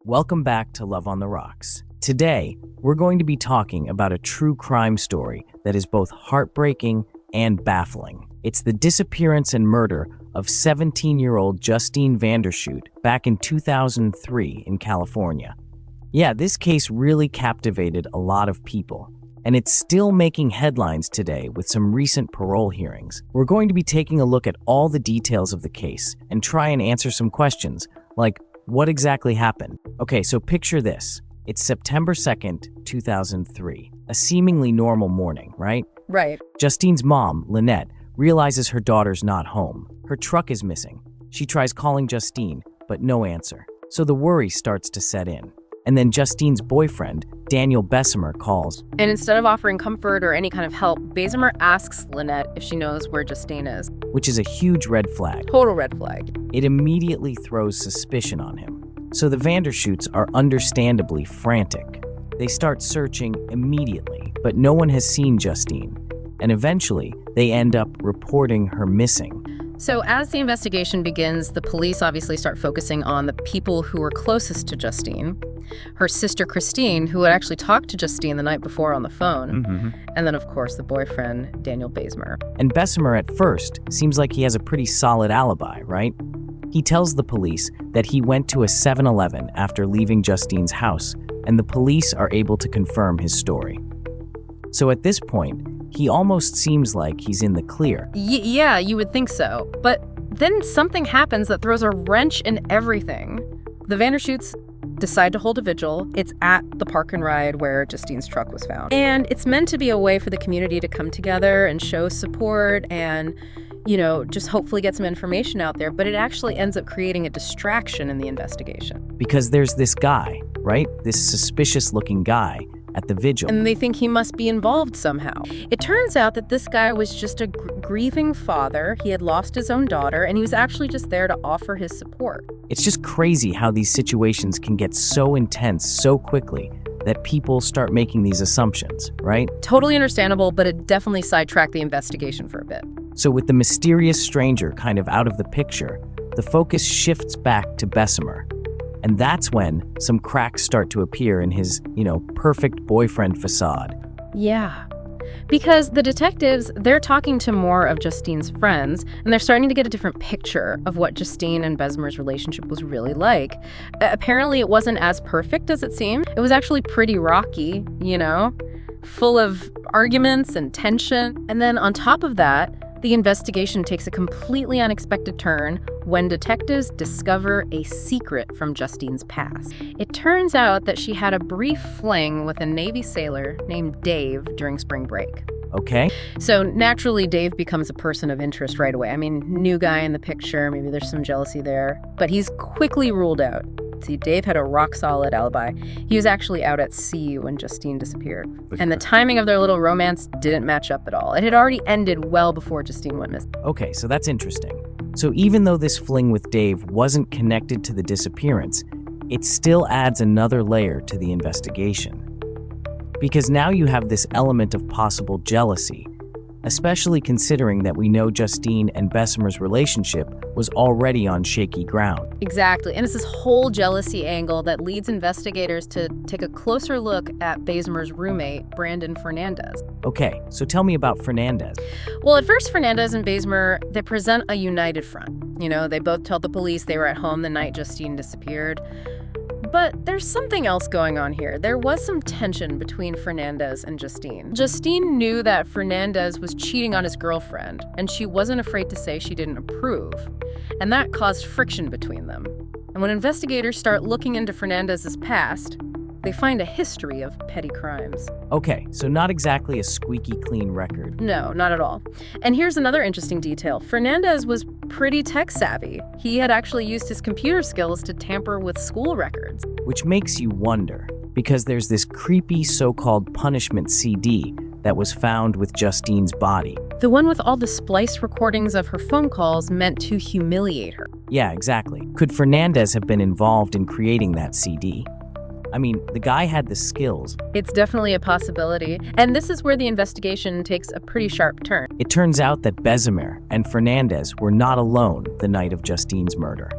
Welcome back to Love on the Rocks. Today, we're going to be talking about a true crime story that is both heartbreaking and baffling. It's the disappearance and murder of 17-year-old Justine Vanderschoot back in 2003 in California. Yeah, this case really captivated a lot of people, and it's still making headlines today with some recent parole hearings. We're going to be taking a look at all the details of the case and try and answer some questions like, what exactly happened? Okay, so picture this. It's September 2nd, 2003. A seemingly normal morning, right? Right. Justine's mom, Lynette, realizes her daughter's not home. Her truck is missing. She tries calling Justine, but no answer. So the worry starts to set in. And then Justine's boyfriend, Daniel Bessemer, calls. And instead of offering comfort or any kind of help, Bessemer asks Lynette if she knows where Justine is. Which is a huge red flag. Total red flag. It immediately throws suspicion on him. So the Vanderschoots are understandably frantic. They start searching immediately, but no one has seen Justine. And eventually, they end up reporting her missing. So as the investigation begins, the police obviously start focusing on the people who were closest to Justine. Her sister, Christine, who had actually talked to Justine the night before on the phone. And then, of course, the boyfriend, Daniel Bessemer. And Bessemer, at first, seems like he has a pretty solid alibi, right? He tells the police that he went to a 7-Eleven after leaving Justine's house, and the police are able to confirm his story. So at this point, he almost seems like he's in the clear. Yeah, you would think so. But then something happens that throws a wrench in everything. The Vanderschoots decide to hold a vigil. It's at the park and ride where Justine's truck was found. And it's meant to be a way for the community to come together and show support and, just hopefully get some information out there. But it actually ends up creating a distraction in the investigation. Because there's this guy, right? This suspicious-looking guy at the vigil. And they think he must be involved somehow. It turns out that this guy was just a grieving father. He had lost his own daughter, and he was actually just there to offer his support. It's just crazy how these situations can get so intense so quickly that people start making these assumptions, right? Totally understandable, but it definitely sidetracked the investigation for a bit. So with the mysterious stranger kind of out of the picture, the focus shifts back to Bessemer. And that's when some cracks start to appear in his, perfect boyfriend facade. Yeah, because the detectives, they're talking to more of Justine's friends, and they're starting to get a different picture of what Justine and Bessemer's relationship was really like. Apparently, it wasn't as perfect as it seemed. It was actually pretty rocky, full of arguments and tension. And then on top of that, the investigation takes a completely unexpected turn when detectives discover a secret from Justine's past. It turns out that she had a brief fling with a Navy sailor named Dave during spring break. Okay. So naturally, Dave becomes a person of interest right away. I mean, new guy in the picture, maybe there's some jealousy there, but he's quickly ruled out. See, Dave had a rock-solid alibi. He was actually out at sea when Justine disappeared. And the timing of their little romance didn't match up at all. It had already ended well before Justine went missing. Okay, so that's interesting. So even though this fling with Dave wasn't connected to the disappearance, it still adds another layer to the investigation. Because now you have this element of possible jealousy, especially considering that we know Justine and Bessemer's relationship was already on shaky ground. Exactly, and it's this whole jealousy angle that leads investigators to take a closer look at Bessemer's roommate, Brandon Fernandez. Okay, so tell me about Fernandez. Well, at first, Fernandez and Bessemer, they present a united front. They both tell the police they were at home the night Justine disappeared. But there's something else going on here. There was some tension between Fernandez and Justine. Justine knew that Fernandez was cheating on his girlfriend, and she wasn't afraid to say she didn't approve. And that caused friction between them. And when investigators start looking into Fernandez's past, they find a history of petty crimes. Okay, so not exactly a squeaky clean record. No, not at all. And here's another interesting detail. Fernandez was pretty tech savvy. He had actually used his computer skills to tamper with school records. Which makes you wonder, because there's this creepy so-called punishment CD that was found with Justine's body. The one with all the spliced recordings of her phone calls meant to humiliate her. Yeah, exactly. Could Fernandez have been involved in creating that CD? I mean, the guy had the skills. It's definitely a possibility. And this is where the investigation takes a pretty sharp turn. It turns out that Bessemer and Fernandez were not alone the night of Justine's murder.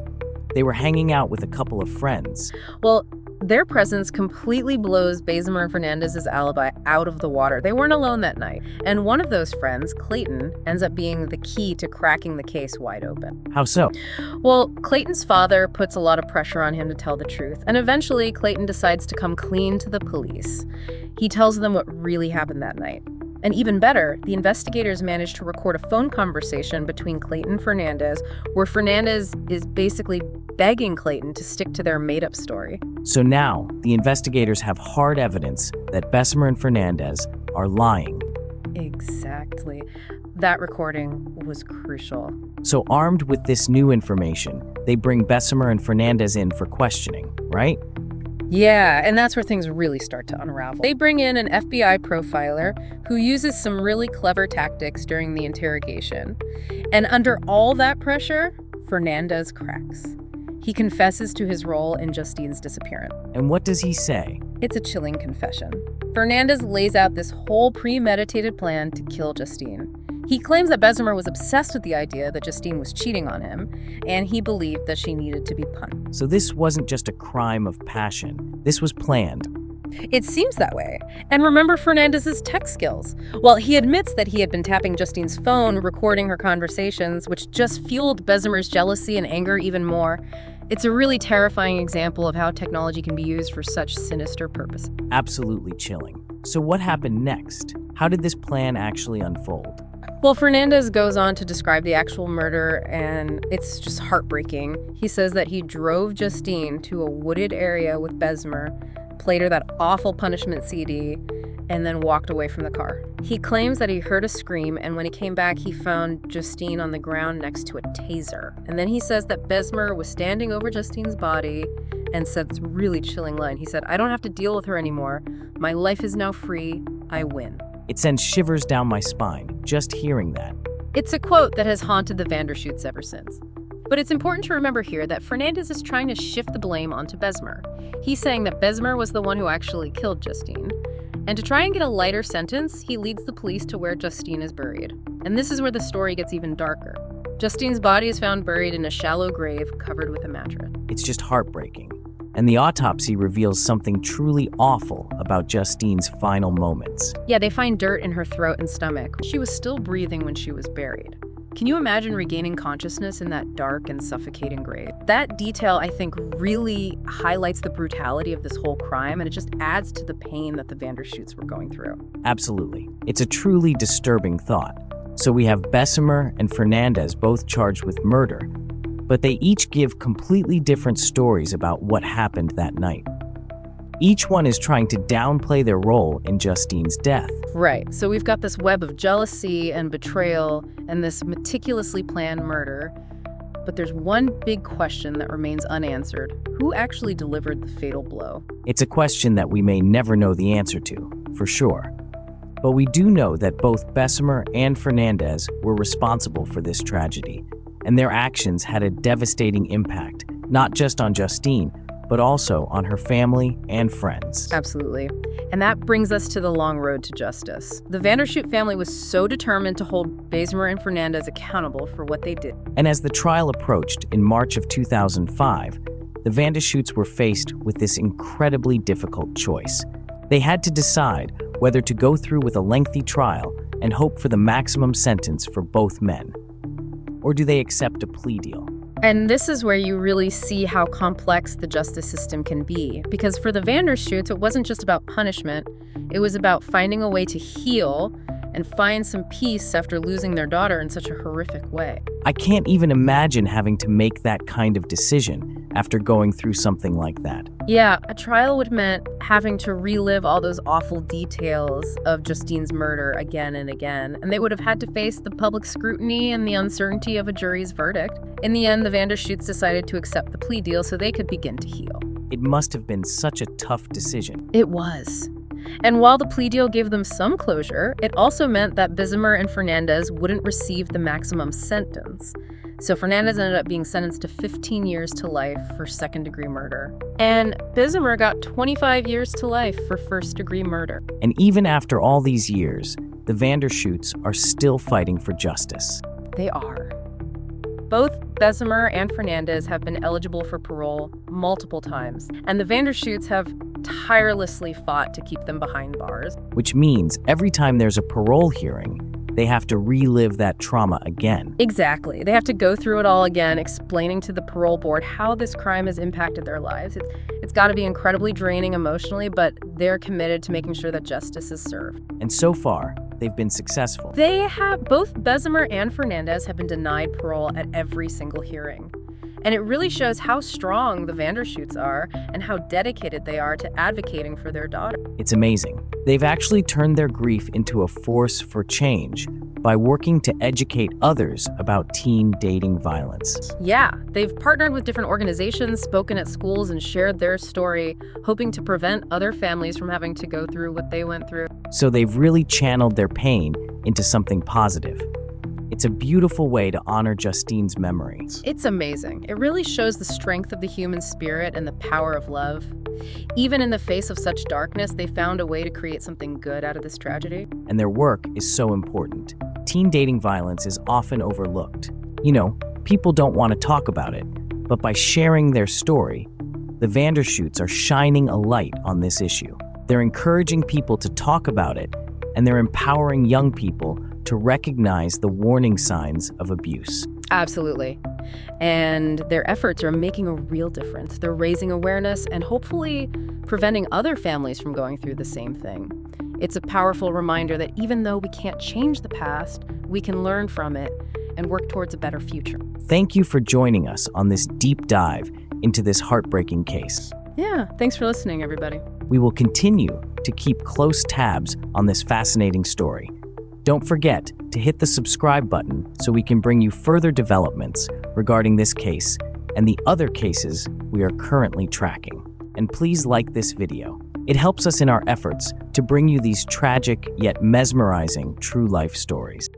They were hanging out with a couple of friends. Well, their presence completely blows Bessemer and Fernandez's alibi out of the water. They weren't alone that night. And one of those friends, Clayton, ends up being the key to cracking the case wide open. How so? Well, Clayton's father puts a lot of pressure on him to tell the truth. And eventually, Clayton decides to come clean to the police. He tells them what really happened that night. And even better, the investigators managed to record a phone conversation between Clayton and Fernandez, where Fernandez is basically begging Clayton to stick to their made-up story. So now, the investigators have hard evidence that Bessemer and Fernandez are lying. Exactly. That recording was crucial. So armed with this new information, they bring Bessemer and Fernandez in for questioning, right? Yeah, and that's where things really start to unravel. They bring in an FBI profiler who uses some really clever tactics during the interrogation. And under all that pressure, Fernandez cracks. He confesses to his role in Justine's disappearance. And what does he say? It's a chilling confession. Fernandez lays out this whole premeditated plan to kill Justine. He claims that Bessemer was obsessed with the idea that Justine was cheating on him, and he believed that she needed to be punished. So this wasn't just a crime of passion. This was planned. It seems that way. And remember Fernandez's tech skills. Well, he admits that he had been tapping Justine's phone, recording her conversations, which just fueled Bessemer's jealousy and anger even more. It's a really terrifying example of how technology can be used for such sinister purposes. Absolutely chilling. So what happened next? How did this plan actually unfold? Well, Fernandez goes on to describe the actual murder, and it's just heartbreaking. He says that he drove Justine to a wooded area with Bessemer, played her that awful punishment CD, and then walked away from the car. He claims that he heard a scream, and when he came back, he found Justine on the ground next to a taser. And then he says that Bessemer was standing over Justine's body and said this really chilling line. He said, "I don't have to deal with her anymore. My life is now free. I win." It sends shivers down my spine, just hearing that. It's a quote that has haunted the Vandershoots ever since. But it's important to remember here that Fernandez is trying to shift the blame onto Bessemer. He's saying that Bessemer was the one who actually killed Justine. And to try and get a lighter sentence, he leads the police to where Justine is buried. And this is where the story gets even darker. Justine's body is found buried in a shallow grave covered with a mattress. It's just heartbreaking. And the autopsy reveals something truly awful about Justine's final moments. Yeah, they find dirt in her throat and stomach. She was still breathing when she was buried. Can you imagine regaining consciousness in that dark and suffocating grave? That detail, I think, really highlights the brutality of this whole crime, and it just adds to the pain that the Vandershoots were going through. Absolutely. It's a truly disturbing thought. So we have Bessemer and Fernandez both charged with murder, but they each give completely different stories about what happened that night. Each one is trying to downplay their role in Justine's death. Right. So we've got this web of jealousy and betrayal and this meticulously planned murder. But there's one big question that remains unanswered. Who actually delivered the fatal blow? It's a question that we may never know the answer to, for sure. But we do know that both Bessemer and Fernandez were responsible for this tragedy, and their actions had a devastating impact, not just on Justine, but also on her family and friends. Absolutely. And that brings us to the long road to justice. The Vanderschoot family was so determined to hold Bessemer and Fernandez accountable for what they did. And as the trial approached in March of 2005, the Vandershoots were faced with this incredibly difficult choice. They had to decide whether to go through with a lengthy trial and hope for the maximum sentence for both men, or do they accept a plea deal? And this is where you really see how complex the justice system can be. Because for the Vandershoots, it wasn't just about punishment. It was about finding a way to heal and find some peace after losing their daughter in such a horrific way. I can't even imagine having to make that kind of decision after going through something like that. Yeah, a trial would mean having to relive all those awful details of Justine's murder again and again, and they would have had to face the public scrutiny and the uncertainty of a jury's verdict. In the end, the Vandershoots decided to accept the plea deal so they could begin to heal. It must have been such a tough decision. It was. And while the plea deal gave them some closure, it also meant that Bessemer and Fernandez wouldn't receive the maximum sentence. So Fernandez ended up being sentenced to 15 years to life for second-degree murder. And Bessemer got 25 years to life for first-degree murder. And even after all these years, the Vandershoots are still fighting for justice. They are. Both Bessemer and Fernandez have been eligible for parole multiple times, and the Vandershoots have tirelessly fought to keep them behind bars. Which means every time there's a parole hearing, they have to relive that trauma again. Exactly. They have to go through it all again, explaining to the parole board how this crime has impacted their lives. It's got to be incredibly draining emotionally, but they're committed to making sure that justice is served. And so far, they've been successful. Both Bessemer and Fernandez have been denied parole at every single hearing. And it really shows how strong the Vandershoots are and how dedicated they are to advocating for their daughter. It's amazing. They've actually turned their grief into a force for change by working to educate others about teen dating violence. Yeah, they've partnered with different organizations, spoken at schools, and shared their story, hoping to prevent other families from having to go through what they went through. So they've really channeled their pain into something positive. It's a beautiful way to honor Justine's memory. It's amazing. It really shows the strength of the human spirit and the power of love. Even in the face of such darkness, they found a way to create something good out of this tragedy. And their work is so important. Teen dating violence is often overlooked. You know, people don't want to talk about it, but by sharing their story, the Vandershoots are shining a light on this issue. They're encouraging people to talk about it, and they're empowering young people to recognize the warning signs of abuse. Absolutely. And their efforts are making a real difference. They're raising awareness and hopefully preventing other families from going through the same thing. It's a powerful reminder that even though we can't change the past, we can learn from it and work towards a better future. Thank you for joining us on this deep dive into this heartbreaking case. Yeah, thanks for listening, everybody. We will continue to keep close tabs on this fascinating story. Don't forget to hit the subscribe button so we can bring you further developments regarding this case and the other cases we are currently tracking. And please like this video. It helps us in our efforts to bring you these tragic yet mesmerizing true life stories.